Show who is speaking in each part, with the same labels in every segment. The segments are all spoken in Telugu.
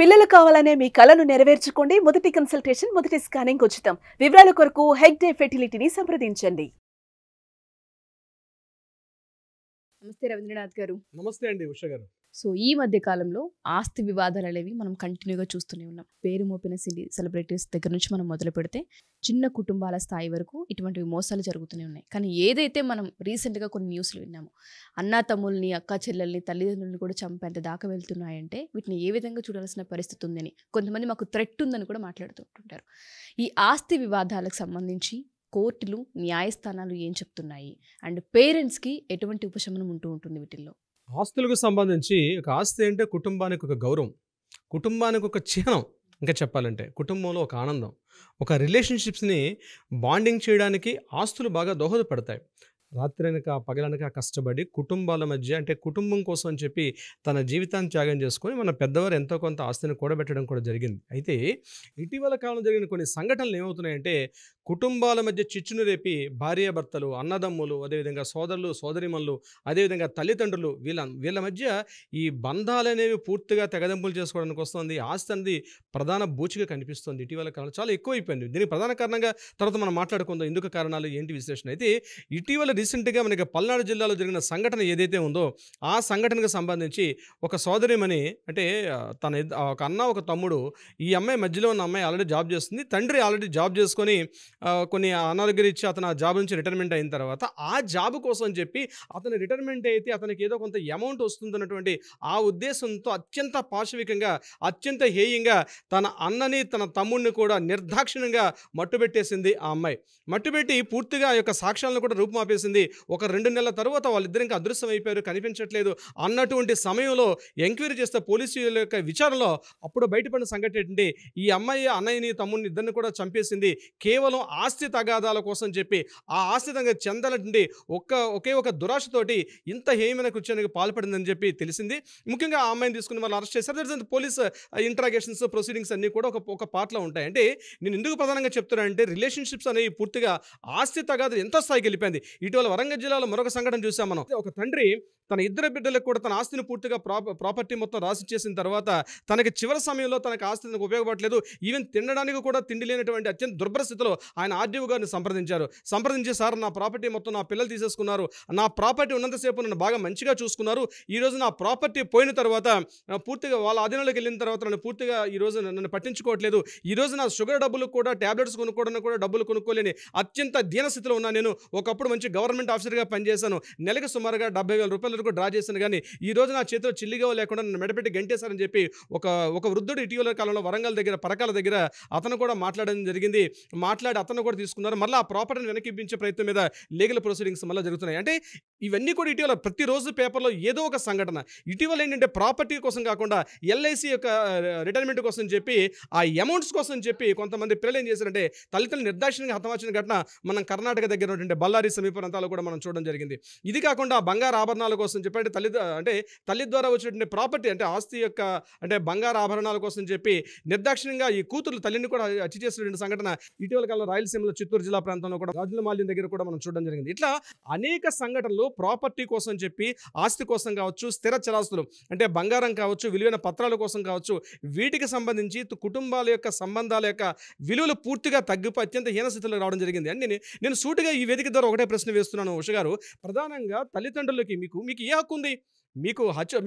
Speaker 1: పిల్లలు కావాలనే మీ కలను నెరవేర్చుకోండి. మొదటి కన్సల్టేషన్, మొదటి స్కానింగ్ ఉచితం. వివరాల కొరకు హెగ్డే ఫెర్టిలిటీని సంప్రదించండి.
Speaker 2: నమస్తే రవీంద్రనాథ్ గారు.
Speaker 3: నమస్తే అండి ఉష గారు.
Speaker 2: సో ఈ మధ్య కాలంలో ఆస్తి వివాదాలు అనేవి మనం కంటిన్యూగా చూస్తూనే ఉన్నాం. పేరు మోపిన సెలబ్రిటీస్ దగ్గర నుంచి మనం మొదలు పెడితే చిన్న కుటుంబాల స్థాయి వరకు ఇటువంటి మోసాలు జరుగుతూనే ఉన్నాయి. కానీ ఏదైతే మనం రీసెంట్గా కొన్ని న్యూస్లు విన్నాము, అన్నా తమ్ముల్ని, అక్క చెల్లెల్ని, తల్లిదండ్రులను కూడా చంపేంత దాకా వెళ్తున్నాయంటే వీటిని ఏ విధంగా చూడాల్సిన పరిస్థితి ఉందని, కొంతమంది మాకు థ్రెట్ ఉందని కూడా మాట్లాడుతుంటారు. ఈ ఆస్తి వివాదాలకు సంబంధించి కోర్టులు, న్యాయస్థానాలు ఏం చెప్తున్నాయి, అండ్ పేరెంట్స్కి ఎటువంటి ఉపశమనం ఉంటూ ఉంటుంది వీటిల్లో?
Speaker 3: ఆస్తులకు సంబంధించి ఒక ఆస్తి అంటే కుటుంబానికి ఒక గౌరవం, కుటుంబానికి ఒక చిహ్నం. ఇంకా చెప్పాలంటే కుటుంబంలో ఒక ఆనందం, ఒక రిలేషన్షిప్స్ని బాండింగ్ చేయడానికి ఆస్తులు బాగా దోహదపడతాయి. రాత్రనక పగలనక కష్టపడి కుటుంబాల మధ్య, అంటే కుటుంబం కోసం అని చెప్పి తన జీవితాన్ని త్యాగం చేసుకొని మన పెద్దవారు ఎంతో కొంత ఆస్తిని కూడబెట్టడం కూడా జరిగింది. అయితే ఇటీవల కాలంలో జరిగిన కొన్ని సంఘటనలు ఏమవుతున్నాయంటే, కుటుంబాల మధ్య చిచ్చును రేపి భార్యాభర్తలు, అన్నదమ్ములు, అదేవిధంగా సోదరులు, సోదరిమణులు, అదేవిధంగా తల్లిదండ్రులు, వీళ్ళ మధ్య ఈ బంధాలు అనేవి పూర్తిగా తెగదెంపులు చేసుకోవడానికి వస్తుంది. ఆస్తి అనేది ప్రధాన బూచిగా కనిపిస్తుంది. ఇటీవల కాలంలో చాలా ఎక్కువైపోయింది. దీనికి ప్రధాన కారణంగా తర్వాత మనం మాట్లాడుకుందాం, ఎందుకు కారణాలు ఏంటి విశ్లేషణ. అయితే ఇటీవల రీసెంట్గా మనకి పల్నాడు జిల్లాలో జరిగిన సంఘటన ఏదైతే ఉందో, ఆ సంఘటనకు సంబంధించి ఒక సోదరిమణి, అంటే ఒక అన్న ఒక తమ్ముడు, ఈ అమ్మాయి మధ్యలో ఉన్న అమ్మాయి ఆల్రెడీ జాబ్ చేస్తుంది. తండ్రి ఆల్రెడీ జాబ్ చేసుకొని కొన్ని అనారోగ్యం ఇచ్చి అతను ఆ జాబ్ నుంచి రిటైర్మెంట్ అయిన తర్వాత ఆ జాబ్ కోసం అని చెప్పి అతను రిటైర్మెంట్ అయితే అతనికి ఏదో కొంత అమౌంట్ వస్తుందన్నటువంటి ఆ ఉద్దేశంతో అత్యంత పాశవికంగా, అత్యంత హేయంగా తన అన్నని, తన తమ్ముడిని కూడా నిర్దాక్షిణ్యంగా మట్టుబెట్టేసింది ఆ అమ్మాయి. మట్టుబెట్టి పూర్తిగా ఆ యొక్క సాక్ష్యాలను కూడా రూపుమాపేసింది. ఒక 2 నెలల తర్వాత వాళ్ళిద్దరు ఇంకా అదృశ్యం అయిపోయారు, కనిపించట్లేదు అన్నటువంటి సమయంలో ఎంక్వైరీ చేస్తే పోలీసుల యొక్క విచారణలో అప్పుడు బయటపడిన సంఘటన ఏంటంటే, ఈ అమ్మాయి అన్నయ్యని, తమ్ముడిని ఇద్దరిని కూడా చంపేసింది కేవలం ఆస్తి తగాదాల కోసం చెప్పి. ఆ ఆస్తి తగ్గ చెందాలంటే ఒకే ఒక దురాశతోటి ఇంత హేయమైన కృత్యానికి పాల్పడిందని చెప్పి తెలిసింది. ముఖ్యంగా ఆ అమ్మాయిని తీసుకుని వాళ్ళు అరెస్ట్ చేశారు. పోలీస్ ఇంట్రాగేషన్స్, ప్రొసీడింగ్స్ అన్నీ కూడా ఒక పార్ట్లో ఉంటాయి. అంటే నేను ఎందుకు ప్రధానంగా చెప్తున్నానంటే, రిలేషన్షిప్స్ అనేవి పూర్తిగా ఆస్తి తగాదాలు ఎంతో స్థాయికి వెళ్ళిపోయింది. ఇటీవల వరంగల్ జిల్లాలో మరొక సంఘటన చూసాం మనం. ఒక తండ్రి తన ఇద్దరు బిడ్డలకు కూడా తన ఆస్తిని పూర్తిగా ప్రాపర్టీ మొత్తం రాసి చేసిన తర్వాత తనకి చివరి సమయంలో తనకు ఆస్తి ఉపయోగపడలేదు, ఈవెన్ తినడానికి కూడా తిండి లేనటువంటి అత్యంత దుర్భర స్థితిలో ఆయన ఆర్డీఓ గారిని సంప్రదించి, సార్ నా ప్రాపర్టీ మొత్తం నా పిల్లలు తీసేసుకున్నారు, నా ప్రాపర్టీ ఉన్నంతసేపు నన్ను బాగా మంచిగా చూసుకున్నారు, ఈరోజు నా ప్రాపర్టీ పోయిన తర్వాత పూర్తిగా వాళ్ళ ఆధీనంలోకి వెళ్ళిన తర్వాత నన్ను పూర్తిగా ఈరోజు నన్ను పట్టించుకోవట్లేదు, ఈరోజు నా షుగర్ డబ్బులు కూడా, ట్యాబ్లెట్స్ కొనుక్కోవడానికి కూడా డబ్బులు కొనుక్కోలేని అత్యంత దీనస్థితిలో ఉన్నా. నేను ఒకప్పుడు మంచి గవర్నమెంట్ ఆఫీసర్గా పనిచేశాను, నెలకి సుమారుగా 70,000 రూపాయల వరకు డ్రా చేశాను, కానీ ఈ రోజు నా చేతిలో చిల్లిగా లేకుండా నన్ను మెడపెట్టి గంటేశారని చెప్పి ఒక వృద్ధుడు ఇటీవల కాలంలో వరంగల్ దగ్గర, పరకాల దగ్గర అతను కూడా మాట్లాడడం జరిగింది. మాట్లాడి అతను కూడా తీసుకున్నారు. మళ్ళీ ఆ ప్రాపర్టీని వెనక్కి ఇప్పించే ప్రయత్నం మీద లీగల్ ప్రొసీడింగ్స్ మళ్ళీ జరుగుతున్నాయి. అంటే ఇవన్నీ కూడా ఇటీవల ప్రతిరోజు పేపర్లో ఏదో ఒక సంఘటన. ఇటీవల ఏంటంటే ప్రాపర్టీ కోసం కాకుండా ఎల్ఐసి యొక్క రిటైర్మెంట్ కోసం చెప్పి, ఆ అమౌంట్స్ కోసం చెప్పి కొంతమంది పిల్లలు ఏం చేశారంటే తల్లిదండ్రులు నిర్దాక్షిణ్యంగా హతమార్చిన ఘటన మనం కర్ణాటక దగ్గర ఉన్నటువంటి బళ్ళారి సమీప ప్రాంతాల్లో కూడా మనం చూడడం జరిగింది. ఇది కాకుండా బంగారు ఆభరణాల కోసం చెప్పి, తల్లి ద్వారా వచ్చినటువంటి ప్రాపర్టీ, అంటే ఆస్తి యొక్క, అంటే బంగారు ఆభరణాల కోసం చెప్పి నిర్దాక్షిణ్యంగా ఈ కూతురు తల్లిని కూడా హత్య చేసినటువంటి సంఘటన ఇటీవల కాలంలో రాయలసీమలో చిత్తూరు జిల్లా ప్రాంతంలో కూడా రాజుల మాల్యం దగ్గర కూడా మనం చూడడం జరిగింది. ఇట్లా అనేక సంఘటనలు ప్రాపర్టీ కోసం చెప్పి, ఆస్తి కోసం కావచ్చు, స్థిర చరాస్తులు అంటే బంగారం కావచ్చు, విలువైన పత్రాల కోసం కావచ్చు, వీటికి సంబంధించి కుటుంబాల యొక్క సంబంధాల యొక్క విలువలు పూర్తిగా తగ్గిపోయి అత్యంత హీనస్థితిలో రావడం జరిగింది. అంటే నేను సూటిగా ఈ వేదిక ద్వారా ఒకటే ప్రశ్న వేస్తున్నాను ఉష గారు. ప్రధానంగా తల్లిదండ్రులకి మీకు ఏ హక్కు ఉంది?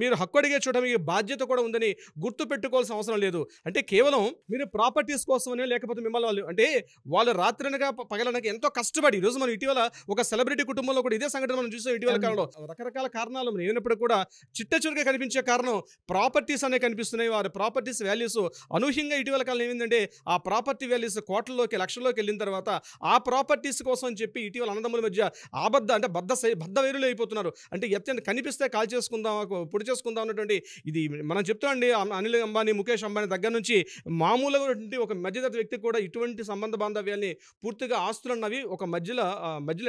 Speaker 3: మీరు హక్కు అడిగే చోట మీకు బాధ్యత కూడా ఉందని గుర్తు పెట్టుకోవాల్సిన అవసరం లేదు. అంటే కేవలం మీరు ప్రాపర్టీస్ కోసమనే, లేకపోతే మిమ్మల్ని వాళ్ళు రాత్రనగా పగలనగా ఎంతో కష్టపడి, ఈరోజు మనం ఇటీవల ఒక సెలబ్రిటీ కుటుంబంలో కూడా ఇదే సంఘటన మనం చూసాం. ఇటీవల కాలంలో రకరకాల కారణాలు ఏమైనప్పుడు కూడా చిట్టచివరిగా కనిపించే కారణం ప్రాపర్టీస్ అనే కనిపిస్తున్నాయి. వారి ప్రాపర్టీస్ వాల్యూస్ అనూహ్యంగా ఇటీవల కాలంలో ఏమైందంటే, ఆ ప్రాపర్టీ వాల్యూస్ కోట్లలోకి, లక్షల్లోకి వెళ్ళిన తర్వాత ఆ ప్రాపర్టీస్ కోసం అని చెప్పి ఇటీవల అన్నదమ్ముల మధ్య బద్ధ వైరులు అయిపోతున్నారు. అంటే ఎత్తంత కనిపిస్తే కాల్ పొడి చేసుకుందాం అన్నటువంటి ఇది మనం చెప్తామండి. అనిల్ అంబానీ, ముఖేష్ అంబానీ దగ్గర నుంచి మామూలుగా ఒక మధ్యతరగతి వ్యక్తి కూడా ఇటువంటి సంబంధ బాంధవ్యాన్ని పూర్తిగా ఆస్తులున్నవి ఒక మధ్యలో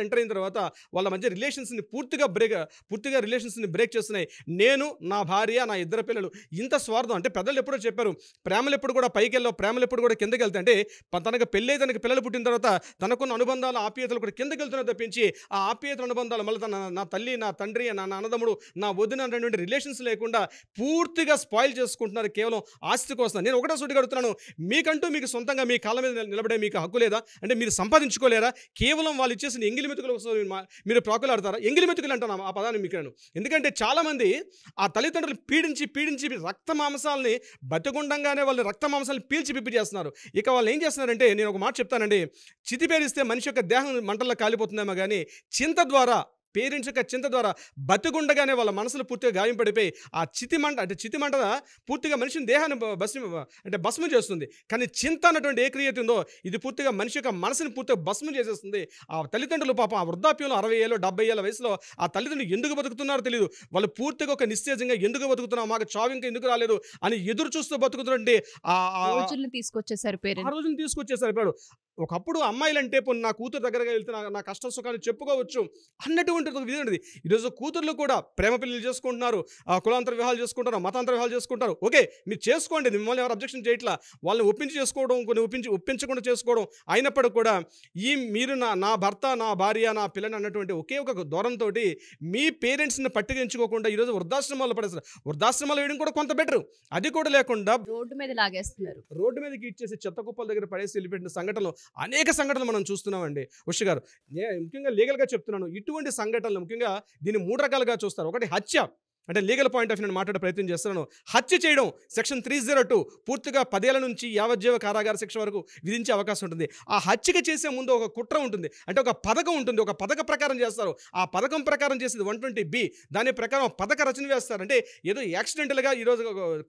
Speaker 3: ఎంటర్ అయిన తర్వాత వాళ్ళ మధ్య రిలేషన్స్ని పూర్తిగా రిలేషన్స్ని బ్రేక్ చేస్తున్నాయి. నేను, నా భార్య, నా ఇద్దరు పిల్లలు, ఇంత స్వార్థం. అంటే పెద్దలు ఎప్పుడో చెప్పారు, ప్రేమలు ఎప్పుడు కూడా పైకి వెళ్ళవు, ప్రేమలు ఎప్పుడు కూడా కిందకి వెళ్తాయి. అంటే తనకు పెళ్ళి, తనకు పిల్లలు పుట్టిన తర్వాత తనకున్న అనుబంధాలు, ఆప్యాయతలు కూడా కిందకి వెళ్తున్నా తప్పించి, ఆ ఆప్యాయత అనుబంధాలు మళ్ళీ నా తల్లి, నా తండ్రి, నా అన్నదమ్ముడు, నా వదిన, వదిన అనేటువంటి రిలేషన్స్ లేకుండా పూర్తిగా స్పాయిల్ చేసుకుంటున్నారు కేవలం ఆస్తి కోసం. నేను ఒకటే సూటిగా అడుగుతున్నాను, మీకంటూ మీకు సొంతంగా మీ కాళ్ళ మీద నిలబడే మీకు హక్కు లేదా? అంటే మీరు సంపాదించుకోలేరా? కేవలం వాళ్ళు ఇచ్చేసిన ఎంగిలి మెతుకుల కోసం మీరు ప్రాకులాడతారా? ఎంగిలి మెతుకులు అంటాను ఆ పదాన్ని మీకు నేను. ఎందుకంటే చాలామంది ఆ తల్లిదండ్రులు పీడించి పీడించి రక్త మాంసాలని బతికుండంగానే వాళ్ళు రక్త మాంసాలను పీల్చి పిప్పి చేస్తున్నారు. ఇక వాళ్ళు ఏం చేస్తున్నారంటే, నేను ఒక మాట చెప్తానండి, చితి పేరిస్తే మనిషి యొక్క దేహం మంటల్లో కాలిపోతుందేమో కానీ చింత ద్వారా, పేరెంట్స్ యొక్క చింత ద్వారా బతికుండగానే వాళ్ళ మనసులు పూర్తిగా గాయంపడిపోయి ఆ చితి మంట పూర్తిగా మనిషిని దేహాన్ని భస్మం చేస్తుంది. కానీ చింత అన్నటువంటి ఏ క్రియ ఉందో ఇది పూర్తిగా మనిషి యొక్క మనసుని పూర్తిగా భస్మం చేసేస్తుంది. ఆ తల్లిదండ్రులు పాపం ఆ వృద్ధాప్యంలో 60 ఏళ్ళు 70 ఏళ్ళ వయసులో ఆ తల్లిదండ్రులు ఎందుకు బతుకుతున్నారో తెలియదు. వాళ్ళు పూర్తిగా ఒక నిశ్చేజంగా ఎందుకు బతుకుతున్నాం, మాకు చావు ఇంకా ఎందుకు రాలేదు అని ఎదురు చూస్తూ బతుకుతుంటే ఆ
Speaker 2: రోజుల్ని తీసుకొచ్చేసారు పేరెంట్స్.
Speaker 3: ఆ రోజుని తీసుకొచ్చేసారు. ఇప్పుడు ఒకప్పుడు అమ్మాయిలంటే నా కూతురు దగ్గరగా వెళ్తే నా కష్ట సుఖాన్ని చెప్పుకోవచ్చు అన్నటువంటి ఒక విధి ఉండేది. ఈరోజు కూతుర్లు కూడా ప్రేమ పెళ్లిలు చేసుకుంటున్నారు, కులాంతర వివాహాలు చేసుకుంటారు, మతాంతర వివాహాలు చేసుకుంటారు. ఓకే, మీరు చేసుకోండి, మిమ్మల్ని ఎవరు అబ్జెక్షన్ చేయట్లా. వాళ్ళని ఒప్పించి చేసుకోవడం, కొన్ని ఒప్పించకుండా చేసుకోవడం. అయినప్పటికీ కూడా మీరు నా భర్త, నా భార్య, నా పిల్లని అన్నటువంటి ఒకే ఒక దూరంతో మీ పేరెంట్స్ని పట్టించుకోకుండా ఈరోజు వృద్ధాశ్రమాల్లో పడేస్తారు. వృద్ధాశ్రమాలు వేయడం కూడా కొంత బెటర్. అది కూడా లేకుండా
Speaker 2: రోడ్డు మీద లాగేస్తున్నారు,
Speaker 3: రోడ్డు మీదకి ఇచ్చేసి చెత్త కుప్పల దగ్గర పడేసి వెళ్ళిపెట్టిన సంఘటనలు, అనేక సంఘటనలు మనం చూస్తున్నామండి. ఉష గారు, ముఖ్యంగా లీగల్గా చెప్తున్నాను, ఇటువంటి సంఘటనలు ముఖ్యంగా దీన్ని 3 రకాలుగా చూస్తారు. ఒకటి హత్య, అంటే లీగల్ పాయింట్ ఆఫ్ నేను మాట్లాడే ప్రయత్నం చేస్తున్నాను. హత్య చేయడం సెక్షన్ 302 పూర్తిగా 10 ఏళ్ల నుంచి యావజ్జీవ కారాగార శిక్ష వరకు విధించే అవకాశం ఉంటుంది. ఆ హత్యకి చేసే ముందు ఒక కుట్ర ఉంటుంది, అంటే ఒక పథకం ఉంటుంది, ఒక పథక ప్రకారం చేస్తారు. ఆ పథకం ప్రకారం చేసేది 120B. దాని ప్రకారం పథక రచన వేస్తారు. అంటే ఏదో యాక్సిడెంటల్గా ఈరోజు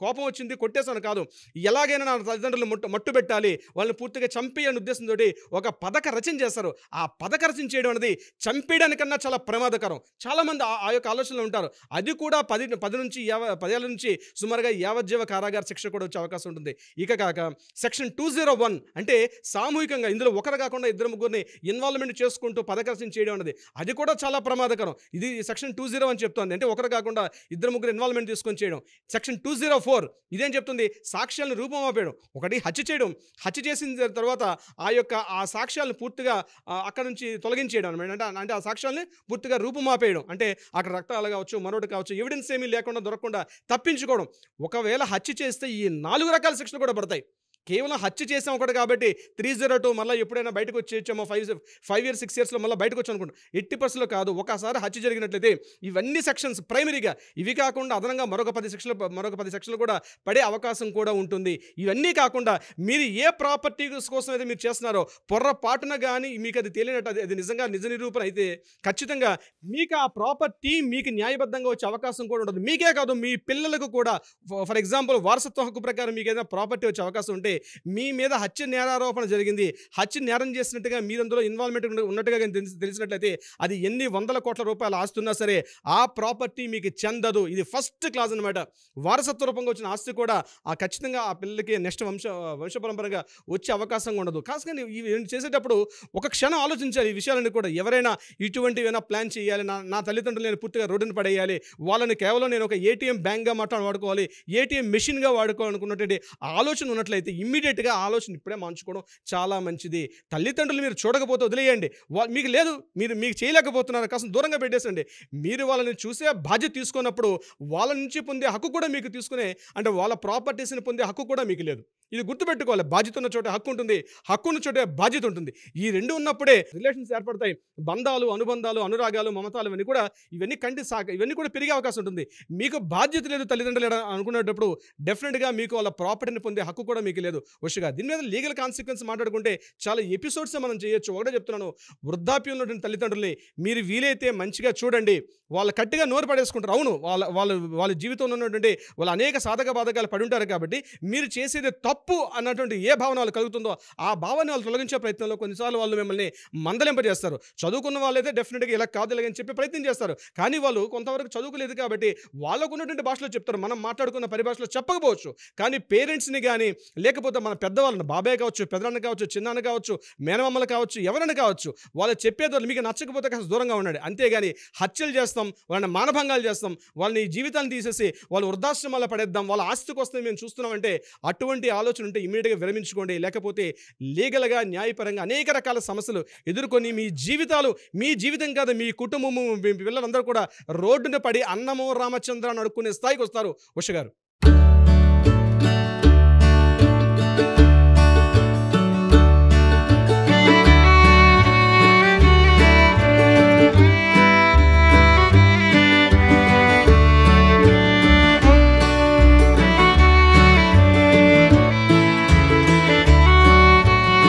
Speaker 3: కోపం వచ్చింది కొట్టేసాను కాదు, ఎలాగైనా నా తల్లిదండ్రులు మట్టు పెట్టాలి, వాళ్ళని పూర్తిగా చంపేయని ఉద్దేశంతో ఒక పథక రచన చేస్తారు. ఆ పథక రచన చేయడం అనేది చంపేయడానికన్నా చాలా ప్రమాదకరం. చాలామంది ఆ యొక్క ఆలోచనలు ఉంటారు. అది కూడా 10 నుంచి 10 ఏళ్ళ నుంచి సుమారుగా యావజ్జీవ కారాగార శిక్ష కూడా వచ్చే అవకాశం ఉంటుంది. ఇక కాక సెక్షన్ 201 అంటే సామూహికంగా ఇందులో ఒకరు కాకుండా 2-3 ఇన్వాల్వ్మెంట్ చేసుకుంటూ పథకరచన చేయడం అనేది అది కూడా చాలా ప్రమాదకరం. ఇది సెక్షన్ 20 అని చెప్తోంది, అంటే ఒకరు కాకుండా 2-3 ఇన్వాల్వ్మెంట్ తీసుకొని చేయడం. సెక్షన్ 204 ఇదేం చెప్తుంది, సాక్ష్యాలను రూపమాపేయడం. ఒకటి హత్య చేయడం, హత్య చేసిన తర్వాత ఆ సాక్ష్యాలను పూర్తిగా అక్కడ నుంచి తొలగించేయడం అనమాట. అంటే ఆ సాక్ష్యాలని పూర్తిగా రూపమాపేయడం, అంటే అక్కడ రక్తాలు కావచ్చు, మరొకటి కావచ్చు, ఎవిడెన్స్ ఏమీ లేకుండా దొరకకుండా తప్పించుకోవడం. ఒకవేళ హత్య చేస్తే ఈ 4 రకాల శిక్షలు కూడా పడతాయి. కేవలం హత్య చేసాం ఒకటి కాబట్టి 302 మళ్ళీ ఎప్పుడైనా బయటకు వచ్చేచ్చామో 5 years 6 yearsలో మళ్ళీ బయటకు వచ్చి అనుకుంటాం. 80% కాదు, ఒకసారి హత్య జరిగినట్లయితే ఇవన్నీ సెక్షన్స్ ప్రైమరీగా, ఇవి కాకుండా అదనంగా మరొక 10 సెక్షన్లు కూడా పడే అవకాశం కూడా ఉంటుంది. ఇవన్నీ కాకుండా మీరు ఏ ప్రాపర్టీ కోసం అయితే మీరు చేస్తున్నారో పొర్రపాటున కానీ మీకు అది తేలినట్టు, అది నిజంగా నిజ నిరూపణ అయితే ఖచ్చితంగా మీకు ఆ ప్రాపర్టీ మీకు న్యాయబద్ధంగా వచ్చే అవకాశం కూడా ఉంటుంది. మీకే కాదు, మీ పిల్లలకు కూడా. ఫర్ ఎగ్జాంపుల్, వారసత్వ హక్కు ప్రకారం మీకు ఏదైనా ప్రాపర్టీ వచ్చే అవకాశం ఉంటే మీ మీద హత్య నేరారోపణ జరిగింది, హత్య నేరం చేసినట్టుగా మీరు అందులో ఇన్వాల్వ్మెంట్ ఉన్నట్టుగా తెలిసినట్లయితే అది ఎన్ని 100 కోట్ల రూపాయలు ఆస్తున్నా సరే ఆ ప్రాపర్టీ మీకు చెందదు. ఇది ఫస్ట్ క్లాజ్ అనమాట. వారసత్వ రూపంగా వచ్చిన ఆస్తి కూడా ఖచ్చితంగా ఆ పిల్లలకి నెక్స్ట్ వంశపరంపరంగా వచ్చే అవకాశం ఉండదు. కాసుకొని ఇవి చేసేటప్పుడు ఒక క్షణం ఆలోచించాలి ఈ విషయాలన్నీ కూడా. ఎవరైనా ఇటువంటివైనా ప్లాన్ చేయాలి, నా తల్లిదండ్రులు నేను పూర్తిగా రోడ్డును పడేయాలి, వాళ్ళని కేవలం నేను ఒక ATM బ్యాంక్గా వాడుకోవాలి, ATM మెషిన్గా వాడుకోవాలనుకున్నటువంటి ఆలోచన ఉన్నట్లయితే ఇమ్మీడియట్గా ఆలోచన ఇప్పుడే మార్చుకోవడం చాలా మంచిది. తల్లిదండ్రులు మీరు చూడకపోతే వదిలేయండి, మీకు లేదు, మీకు చేయలేకపోతున్నారు, కాస్త దూరంగా పెట్టేసండి. మీరు వాళ్ళని చూసే బాధ్యత తీసుకున్నప్పుడు వాళ్ళ నుంచి పొందే హక్కు కూడా మీకు తీసుకునే, అంటే వాళ్ళ ప్రాపర్టీస్ని పొందే హక్కు కూడా మీకు లేదు. ఇది గుర్తుపెట్టుకోవాలి. బాధ్యత ఉన్న చోట హక్కు ఉంటుంది, హక్కు ఉన్న చోట బాధ్యత ఉంటుంది. ఈ రెండు ఉన్నప్పుడే రిలేషన్స్ ఏర్పడతాయి. బంధాలు, అనుబంధాలు, అనురాగాలు, మమతాలు ఇవన్నీ కూడా పెరిగే అవకాశం ఉంటుంది. మీకు బాధ్యత లేదు తల్లిదండ్రులు అనుకునేటప్పుడు డెఫినెట్గా మీకు వాళ్ళ ప్రాపర్టీని పొందే హక్కు కూడా మీకు లేదు. వరుసగా దీని మీద లీగల్ కాన్సిక్వెన్స్ మాట్లాడుకుంటే చాలా ఎపిసోడ్స్ మనం చేయొచ్చు. ఒకటే చెప్తున్నాను, వృద్ధాప్యంలో ఉన్న తల్లిదండ్రుల్ని మీరు వీలైతే మంచిగా చూడండి. వాళ్ళు గట్టిగా నోరు పడేసుకుంటారు. అవును, వాళ్ళ జీవితంలో ఉన్నటువంటి వాళ్ళు అనేక సాధక బాధకాలు పడి ఉంటారు కాబట్టి మీరు చేసేది తప్పు అన్నటువంటి ఏ భావన వాళ్ళు కలుగుతుందో ఆ భావాన్ని వాళ్ళు తొలగించే ప్రయత్నంలో కొన్నిసార్లు వాళ్ళు మిమ్మల్ని మందలింపజేస్తారు. చదువుకున్న వాళ్ళైతే డెఫినెట్గా ఇలా కాదు ఇలాగని చెప్పి ప్రయత్నం చేస్తారు. కానీ వాళ్ళు కొంతవరకు చదువుకోలేదు కాబట్టి వాళ్ళకు ఉన్నటువంటి భాషలో చెప్తారు, మనం మాట్లాడుకున్న పరిభాషలో చెప్పకపోవచ్చు. కానీ పేరెంట్స్ని కానీ లేకపోతే మన పెద్దవాళ్ళని, బాబాయ్ కావచ్చు, పెదనాన్న కావచ్చు, చిన్నాన్న కావచ్చు, మేనమామలు కావచ్చు, ఎవరైనా కావచ్చు, వాళ్ళు చెప్పేది మీకు నచ్చకపోతే కాస్త దూరంగా ఉండండి. అంతేగాని హత్యలు చేస్తాం, వాళ్ళని మానభంగాలు చేస్తాం, వాళ్ళని జీవితాన్ని తీసేసి వాళ్ళు వృద్ధాశ్రమాల్లో పడేద్దాం, వాళ్ళ ఆస్తికి వస్తే మేము చూస్తున్నామంటే అటువంటి ఆలోచన ఆలోచన ఉంటే ఇమీడియట్గా విరమించుకోండి. లేకపోతే లీగల్గా న్యాయపరంగా అనేక రకాల సమస్యలు ఎదుర్కొని మీ జీవితం కాదు మీ కుటుంబము మీ పిల్లలందరూ కూడా రోడ్డున పడి అన్నమో రామచంద్ర అని అడుక్కునే స్థాయికి వస్తారు ఉష గారు.